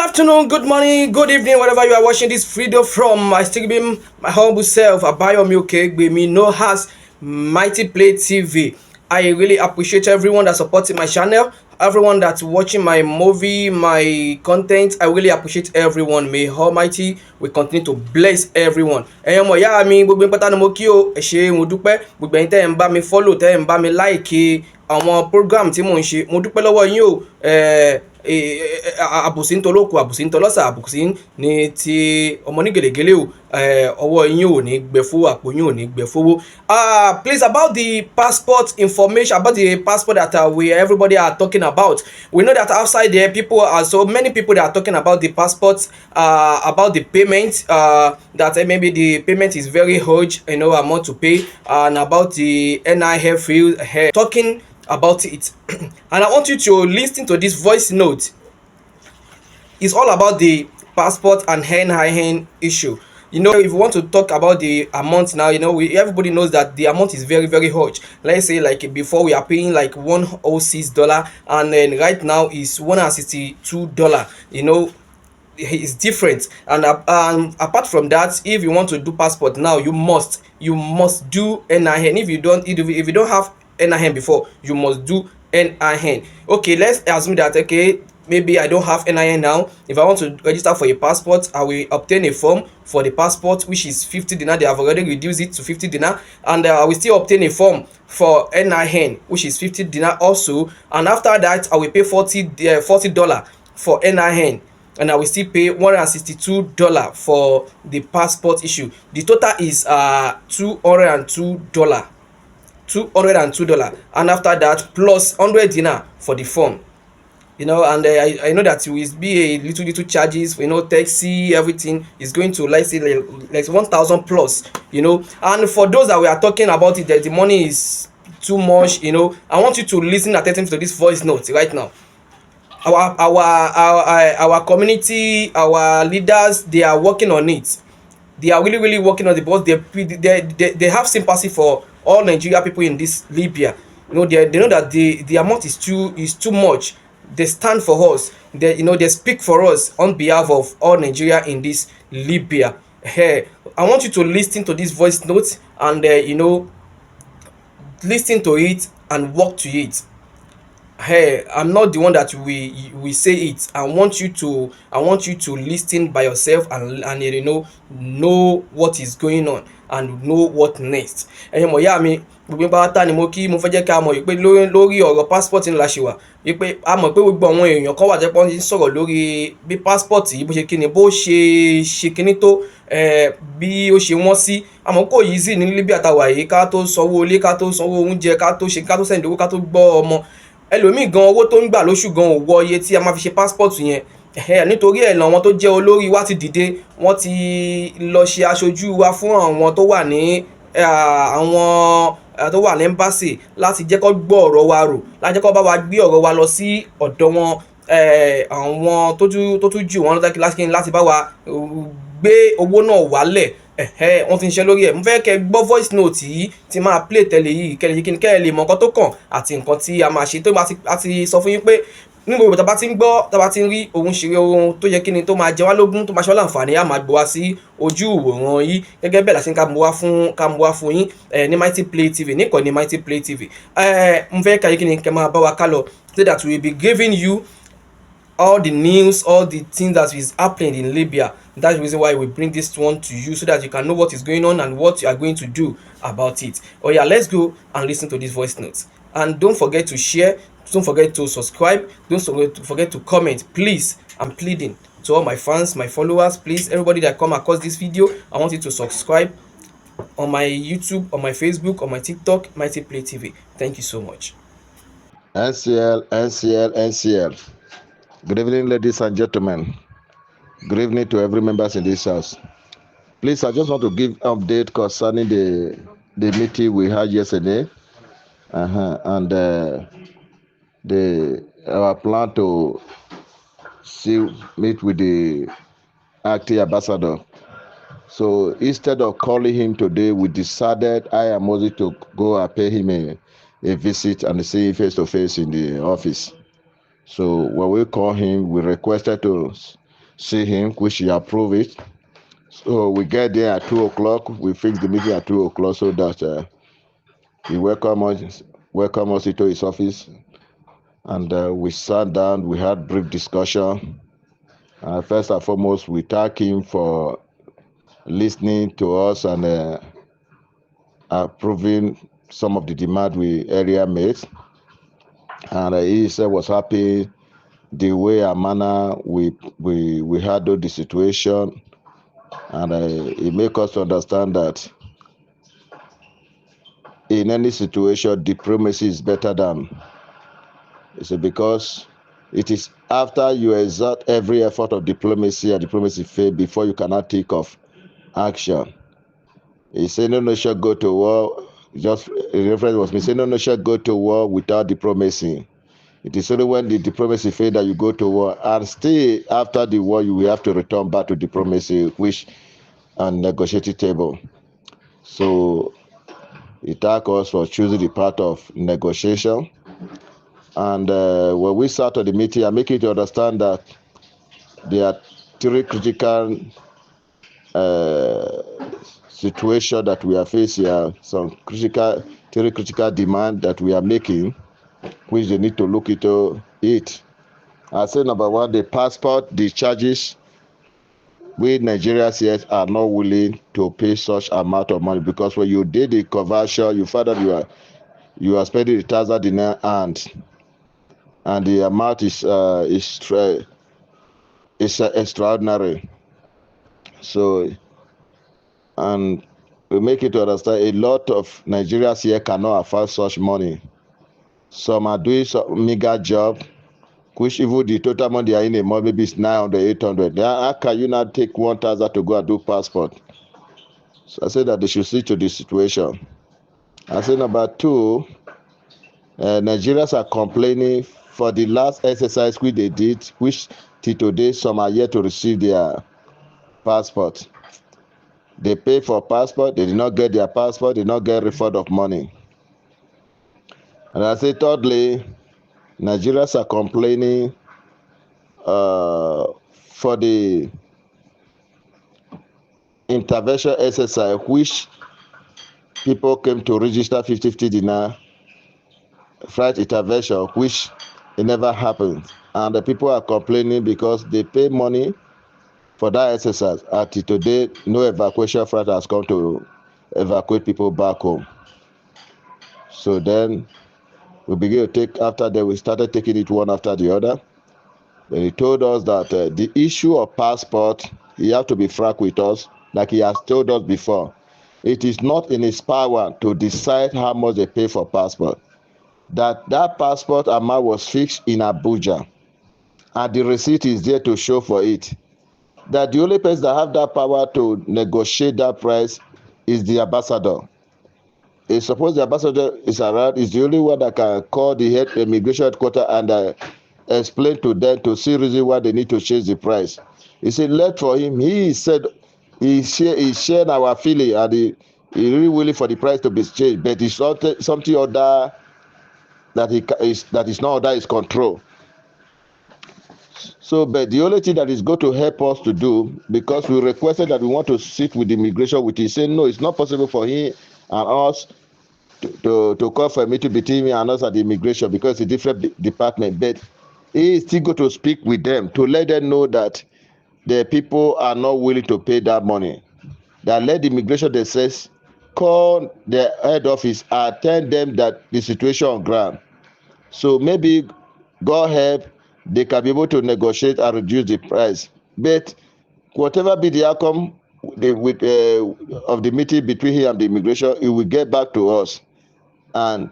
afternoon, good morning, good evening, wherever you are watching this video from. I still be my humble self, Abayomi Okegbe, known as Mighty Play TV. I really appreciate everyone that's supporting my channel, everyone that's watching my movie, my content. I really appreciate everyone. May Almighty will continue to bless everyone. Ẹ̀yin ọmọ ìyá mi gbogbo pátá ni mo kí o, ẹ ṣé mo dúpẹ́. Gbogbo ẹ̀yin tẹ́ ẹ̀ ń bá mi follow, tẹ́ ẹ̀ ń bá mi like àwọn program tí mò ń ṣe, mo dúpẹ́ lọ́wọ́ yín o. Àbùsí ń tolóko, àbùsí ń tọlọ́sà, àbùsí ní ti ọmọ ní gèlègèlè o. Ọwọ́ yín ò ní gbẹ fowó, àpò yín ò ní gbẹ fowó. Please, about the passport information, about the passport that everybody are talking about. We know that outside there, people are so many people that are talking about the passport, about the payment, that maybe the payment is very huge, amount to pay, and about the NIF field, talking about it. And I want you to listen to this voice note. It's all about the passport and NIN issue. If you want to talk about the amount now, everybody knows that the amount is very, very huge. Let's say like before we are paying like $106, and then right now is $162. It's different. And apart from that, if you want to do passport now, you must do NIN. If you don't have NIN before, you must do NIN. Okay, let's assume that maybe I don't have NIN now. If I want to register for a passport, I will obtain a form for the passport, which is 50 dinar. They have already reduced it to 50 dinar, and I will still obtain a form for NIN, which is 50 dinar also. And after that, I will pay $40 for NIN, and I will still pay $162 for the passport issue. The total is $202. And after that, plus 100 dinar for the form. And I know that it will be a little charges, taxi, everything is going to like 1,000 plus, and for those that we are talking about it, that the money is too much, I want you to listen attentively to this voice note right now. Our community, our leaders, they are working on it. They are really working on it, because they have sympathy for all Nigeria people in this Libya. They know that the amount is too much. They stand for us. They speak for us on behalf of all Nigeria in this Libya. Hey, I want you to listen to this voice note and listen to it and work to it. Hey, I'm not the one that we say it. I want you to listen by yourself and know what is going on and know what next. Ẹ̀yin ọmọ ìyá mi gbogbo pátá ni mo kí, mo fẹ́ jẹ́ kí a mọ̀ pé lórí ọ̀rọ̀ passport ńlá ṣe wà, wípé a mọ̀ pé gbogbo àwọn èèyàn kan wà tẹ́ pọ́n ti ń sọ̀rọ̀ lórí bí passport yìí bó ṣe kíni, bó ṣe kíní tó, bí ó ṣe wọ́n sí. Àmọ́ kò yí sí ní Libya tàwa yìí, ká tó sanwó ilé, ká tó sanwó oúnjẹ, ká tó send owó, ká tó gbọ́ ọmọ. Ẹlòmíì gan owó tó ń gbà lóṣù gan ò wọ iye tí a máa fi ṣe passport yẹn. Nítorí ẹ̀ làwọn tó jẹ́ olórí wa ti dìde, wọ́n ti lọ ṣe aṣojú wa fún àwọn tó wà ní embassy, láti jẹ́ kó gbọ́ ọ̀rọ̀ wa rò, láti jẹ́ kó bá wa gbé ọ̀rọ̀ wa lọ sí ọ̀dọ̀ wọn, àwọn tó tún jù wọ́n láti bá wa gbé owó náà wálẹ̀. Wọ́n ti ń ṣe lórí ẹ̀. Mo fẹ́ kẹ́ gbọ́ voice note yìí tí máa play tẹ́lẹ̀ yìí, kẹ́ lè mọ nǹkan tó kàn àti nǹkan tí a máa ṣe. Tó a ti sọ fún yín pé ní gbogbo tàbá ti ń gbọ́, tàbá ti ń rí ohun ṣeré, ohun tó yẹ kíni tó máa jẹ wá lógún, tó máa ṣe wá láǹfààní, á máa gbé wá sí ojú ìwòran yìí. Gẹ́gẹ́ bẹ́ẹ̀ la ṣe ń ká mú wá fún yín ní Mighty Play TV, níkànnì Mighty Play TV. Mo fẹ́ ká yé kíni kẹ́ máa bá wa ká lọ, so that we will be giving you all the news, all the things that is happening in Libya. That's the reason why we bring this one to you, so that you can know what is going on and what you are going to do about it. Oh yeah, let's go and listen to this voice notes. And don't forget to share, don't forget to subscribe, don't forget to comment. Please, I'm pleading to all my fans, my followers, please, everybody that come across this video, I want you to subscribe on my YouTube, on my Facebook, on my TikTok, Mighty Play TV. Thank you so much. NCL. Good evening, ladies and gentlemen. Good evening to every members in this house. Please, I just want to give update concerning the meeting we had yesterday, and our plan to meet with the acting ambassador. So instead of calling him today, we decided I and Moses to go and pay him a visit and see him face to face in the office. So when we call him, we requested to see him, which he approved it. So we get there at 2 o'clock. We fix the meeting at 2 o'clock so that he welcome us into his office, and we sat down. We had brief discussion. First and foremost, we thank him for listening to us and approving some of the demand we earlier made. And he said was happy the way and manner we handled the situation, and it make us understand that in any situation diplomacy is better than. So because it is after you exert every effort of diplomacy and diplomacy fail before you cannot think of action. He said no nation go to war. Just a reference was me saying no nation go to war without diplomacy. It is only when the diplomacy fail that you go to war, and still after the war you will have to return back to diplomacy, which and negotiating table. So he thank us for choosing the part of negotiation. And when we start on the meeting, I make it to understand that there are three critical situations that we are facing here, three critical demand that we are making, which they need to look into it. I say number one, the passport, the charges. We Nigerians yet are not willing to pay such amount of money, because when you did the conversion, you find that you are spending 1,000 dinar and the amount is extraordinary. So, and we make it to understand a lot of Nigerians here cannot afford such money. Some are doing some meager job, which even the total money they are in a month maybe is 900, 800. How can you not take 1,000 to go and do passport? So I say that they should see to the situation. I say number two, Nigerians are complaining for the last exercise which they did, which till today some are yet to receive their passport. They pay for passport, they did not get their passport, they did not get refund of money. And I say thirdly, Nigerians are complaining for the intervention exercise which people came to register 50 dinar flight intervention, which it never happened. And the people are complaining because they pay money for that exercise. Until today, no evacuation flight has come to evacuate people back home. So then we begin to take, after that we started taking it one after the other. Then he told us that the issue of passport, he have to be frank with us, like he has told us before. It is not in his power to decide how much they pay for passport. That passport amount was fixed in Abuja, and the receipt is there to show for it. That the only person that have that power to negotiate that price is the ambassador. If suppose the ambassador is around, is the only one that can call the head immigration headquarters and explain to them to see reason why they need to change the price. He said, let for him. He said he shared our feeling, and he really willing for the price to be changed, but it's not something other that is not under his control. So, but the only thing that is going to help us to do, because we requested that we want to sit with immigration, which he said no, it's not possible for him and us to call for a meeting between me and us at the immigration, because it's a different department. But he is still going to speak with them to let them know that the people are not willing to pay that money. That let the immigration themselves call the head office and tell them that the situation on ground. So maybe God help, they can be able to negotiate and reduce the price. But whatever be the outcome of the meeting between him and the immigration, it will get back to us. And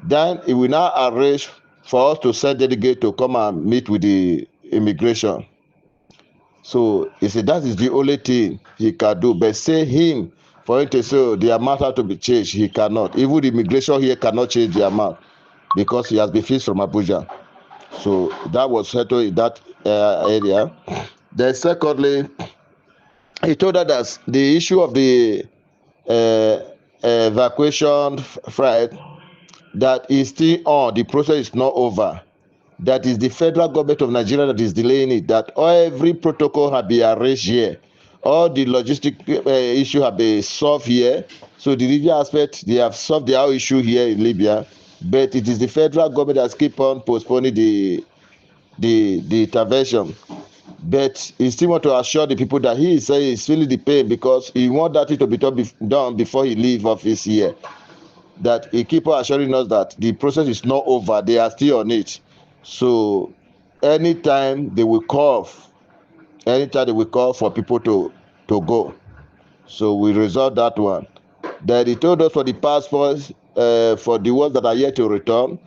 then it will now arrange for us to send delegate to come and meet with the immigration. So he said that is the only thing he can do. But say him, for him to say the amount have to be changed, he cannot. Even the immigration here cannot change the amount, because he has been fixed from Abuja. So that was settled in that area. Then secondly, he told us that the issue of the evacuation flight, that is still on, the process is not over. that is the federal government of Nigeria that is delaying it, that every protocol have been arranged here. All the logistic issue have been solved here. So the Libya aspect, they have solved their issue here in Libya, but it is the federal government that keep on postponing the intervention. But he still want to assure the people that he is saying he's feeling the pain because he want that it to be done before he leave office here. That he keep on assuring us that the process is not over, they are still on it. So anytime they will call for people to go. So we resolve that one. Then he told us for the passports, for the ones that are yet to return,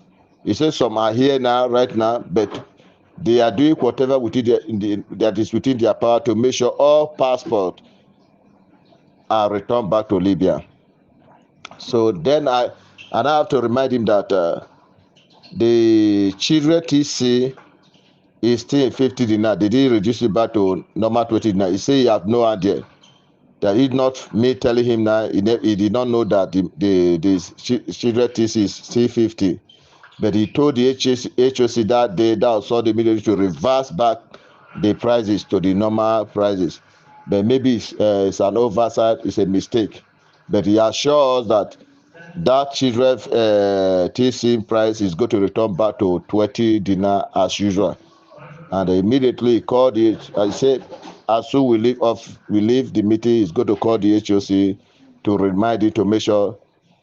he said some are here now, right now, but they are doing whatever that is within their power to make sure all passports are returned back to Libya. So then I have to remind him that the children TC is still 50 dinar. They didn't reduce it back to normal 20 dinar. He said he have no idea. That is not me telling him now. He did not know that the children TC is still 50. But he told the HOC that day that also the military to reverse back the prices to the normal prices. But maybe it's an oversight, it's a mistake. But he assures us that children TC price is going to return back to 20 dinar as usual. And immediately he called it. I said, as soon we leave the meeting, he's going to call the HOC to remind it to make sure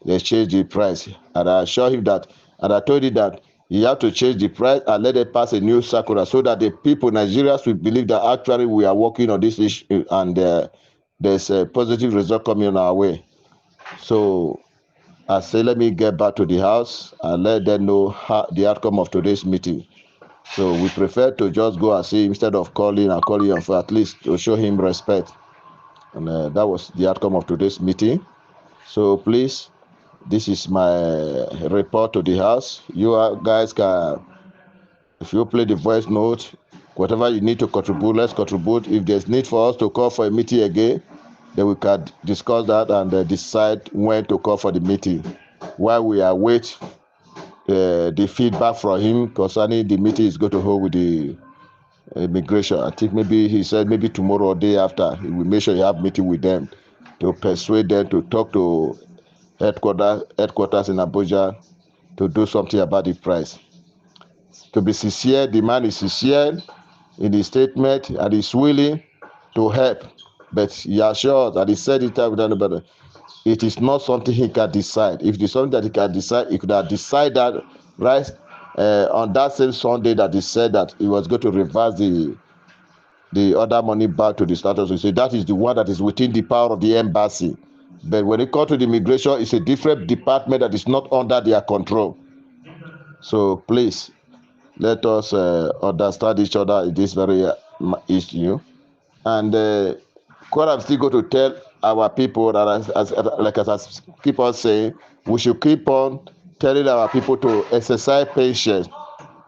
they change the price. And I assure him that, and I told him that he have to change the price and let it pass a new circular so that the people, Nigerians, will believe that actually we are working on this issue and there's a positive result coming our way. So I said, let me get back to the house and let them know the outcome of today's meeting. So we prefer to just go and see him instead of calling him for at least to show him respect. And that was the outcome of today's meeting. So please, this is my report to the house. You guys can, if you play the voice note, whatever you need to contribute, let's contribute. If there's need for us to call for a meeting again, then we can discuss that and decide when to call for the meeting. While we await the feedback from him concerning the meeting he's going to hold with the immigration. I think maybe he said maybe tomorrow or day after he will make sure he have meeting with them to persuade them to talk to headquarters in Abuja to do something about the price. To be sincere, the man is sincere in his statement and is willing to help, but he assures that he said it time without nobody. It is not something he can decide. If it is something that he can decide, he could have decided right on that same Sunday that he said that he was going to reverse the other money back to the status. So that is the one that is within the power of the embassy. But when it comes to the immigration, it's a different department that is not under their control. So please, let us understand each other in this very issue. And what I'm still going to tell our people that as keep on saying, we should keep on telling our people to exercise patience.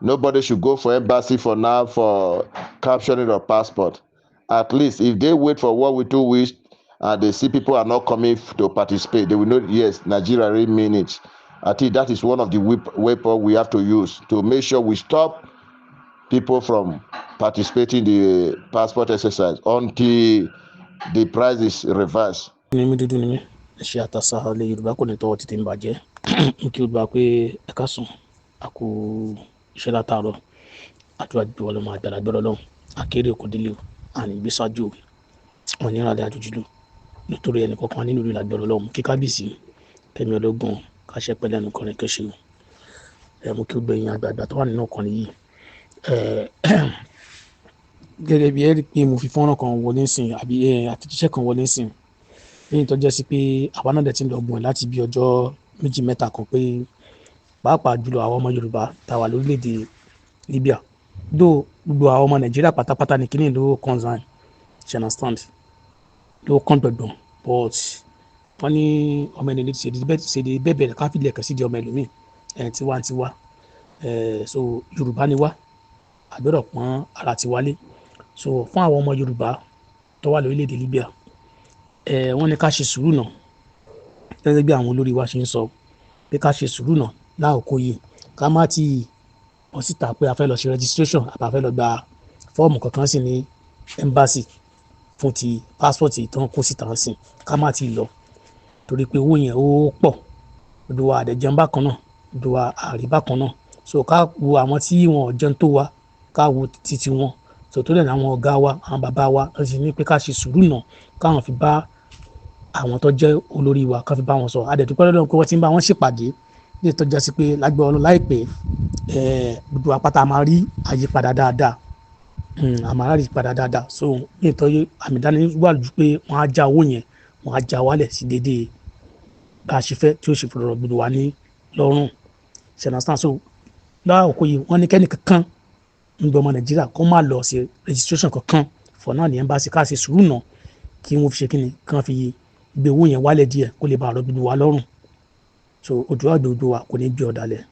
Nobody should go for embassy for now for capturing a passport. At least if they wait for 1 week, 2 weeks, and they see people are not coming to participate, they will know, yes, Nigeria really mean it. I think that is one of the weapons we have to use to make sure we stop people from participating in the passport exercise until the price is reversed. ní mi dúdú ni mí ṣe àtàṣà ilẹ̀ Yorùbá kò ní tọwọ́ títí ń bàjẹ́ kí o gbà pé ẹ ká sùn a kò iṣẹ́ látàárọ̀ àdúrà gbé wọn lọ máa gbàdá gbọ́dọ̀ lọ́hùn akéré òkú délé o àní ìgbésájú wọn ní ìrànlẹ́ àjòjìlú nítorí ẹnì kọ̀ọ̀kan nínú ìlú làgbọ́dọ̀ lọ́hùn kí kábíyèsí Kẹ́mi Ológun káṣẹ́ pẹ́lẹ́ ẹnu kọrin kẹ́ṣe o mú kí o gbẹ̀yìn àgbààgbà tó wà nínú ọkùnrin yìí gẹ́gẹ́ bí ẹ rí pé mo fi fọ́nrán kan wọlé sìn àbí àtẹ̀jíṣẹ́ kan wọlé sìn lẹ́yìn tó jẹ́ sí pé àwa náà dẹ̀ ti ń lọ gbọ̀n láti bí ọjọ́ méjì mẹ́ta kan pé pàápàá jùlọ àwọn ọmọ Yorùbá tá wà lórílẹ̀‐èdè Libya gbogbo àwọn ọmọ Nàìjíríà pátápátá ní kíní ló concern she understand ló kàn gbọ̀ngbọ̀n but wọ́n ní ọmọ ẹni ṣèdè bẹ́ẹ̀ ká fìlẹ̀ kàn sí di ọmọ ẹlòmíì tiwantiwa so Yorùbá ni wá àgbẹ̀rọ̀ pọ́n ara ti wálé so fún àwọn ọmọ Yorùbá tó wà lórílẹ̀‐èdè Libya wọ́n ní ká ṣe sùúrù náà gẹ́gẹ́ bí àwọn olórí wa ṣe ń sọ pé ká ṣe sùúrù náà láòkó yìí ká má ti bọ́ síta pé a fẹ́ lọ ṣe registration àbí a fẹ́ lọ gba fọ́ọ̀mù kankan sí ní embassy fún ti passport tó ń kó síta ń sìn ká má ti lọ torí pé owó yẹn ó pọ̀ gbogbo wa àdẹ̀jẹun bákan náà gbogbo wa àrí bákan náà so ká wo àwọn tí wọn ò jẹun tó wa ká wo títí wọn so tó dẹ̀ ní àwọn ọ̀gá wa àwọn bàbá wa wọ́n sì ní pé ká ṣe sùúrù náà káwọn fi bá àwọn tó jẹ́ olórí wa ká fi bá wọn sọ adẹ̀dúpẹ́ lọ́dọ̀ pé wọ́n ti ń bá wọn ṣèpàdé ní ìtọ́jà sí pé lágbẹ́ ọlọ́ láìpẹ́ gbogbo apáta máa rí àyípadà dáadáa àmàrà rí padà dáadáa so ní ìtọ́jú àmì ìdánilójú pé wọ́n á já owó yẹn wọ́n á já wálẹ̀ sí déédéé bá a ṣe fẹ́ tí ó ṣe fọ̀rọ̀ gbogbo wa ní lọ́rùn ṣẹ̀nàstán so láàkókò yìí wọ́n ní kẹ́ni kankan ń gbọ́ ọmọ Nàìjíríà kó má lọ sí registration kankan for náà ní embassy ká ṣe sùúrù náà kí wọ́n fi ṣe kíni kán fi gbé owó yẹn wálẹ̀ díẹ̀ kó lè bá a rọ gbogbo wa lọ́rùn so òdùwà gbogbo wa kò ní gbé ọ̀dàlẹ̀.